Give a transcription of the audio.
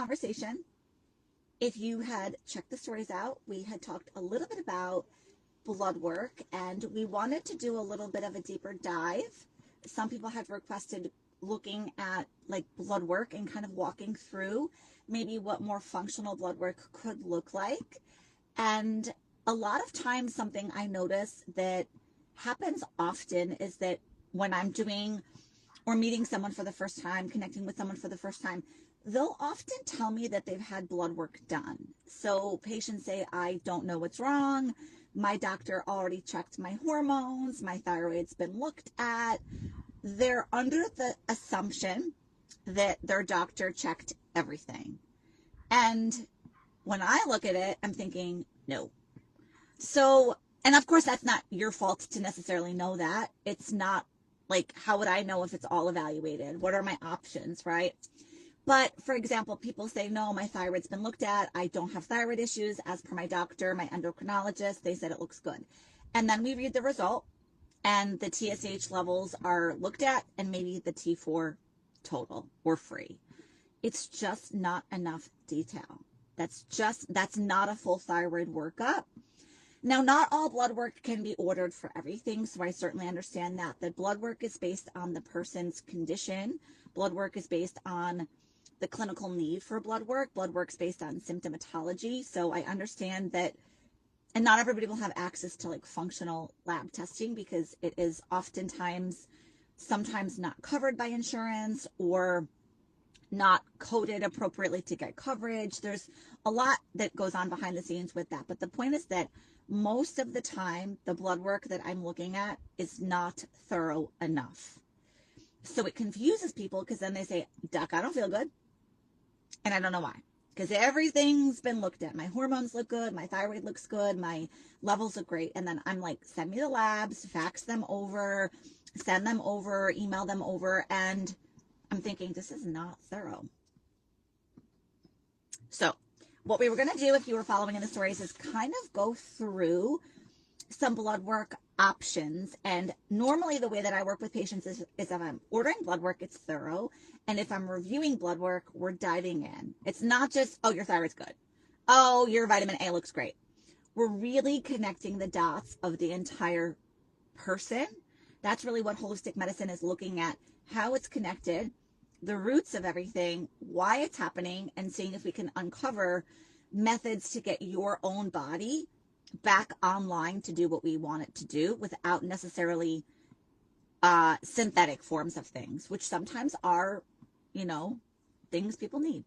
conversation. If you had checked the stories out, we had talked a little bit about blood work, and we wanted to do a little bit of a deeper dive. Some people had requested looking at like blood work and kind of walking through maybe what more functional blood work could look like. And a lot of times something I notice that happens often is that when I'm doing or meeting someone for the first time, connecting with someone for the first time, they'll often tell me that they've had blood work done. So patients say, I don't know what's wrong. My doctor already checked my hormones. My thyroid's been looked at. They're under the assumption that their doctor checked everything. And when I look at it, I'm thinking, no. So, and of course, that's not your fault to necessarily know that. It's not like, how would I know if it's all evaluated? What are my options, right? But for example, people say, no, my thyroid's been looked at. I don't have thyroid issues. As per my doctor, my endocrinologist, they said it looks good. And then we read the result and the TSH levels are looked at and maybe the T4 total or free. It's just not enough detail. That's not a full thyroid workup. Now, not all blood work can be ordered for everything, so I certainly understand that. That blood work is based on the person's condition. Blood work is based on the clinical need for blood work. Blood work's based on symptomatology, so I understand that, and not everybody will have access to like functional lab testing because it is oftentimes, sometimes not covered by insurance or not coded appropriately to get coverage. There's a lot that goes on behind the scenes with that, but the point is that most of the time, the blood work that I'm looking at is not thorough enough. So it confuses people because then they say, Doc, I don't feel good. And I don't know why. Because everything's been looked at. My hormones look good. My thyroid looks good. My levels look great. And then I'm like, send me the labs, fax them over, send them over, email them over. And I'm thinking, this is not thorough. So what we were going to do, if you were following in the stories, is kind of go through some blood work options. And normally the way that I work with patients is if I'm ordering blood work, it's thorough. And if I'm reviewing blood work, we're diving in. It's not just, oh, your thyroid's good. Oh, your vitamin A looks great. We're really connecting the dots of the entire person. That's really what holistic medicine is looking at, how it's connected, the roots of everything, why it's happening, and seeing if we can uncover methods to get your own body back online to do what we want it to do without necessarily synthetic forms of things, which sometimes are, things people need.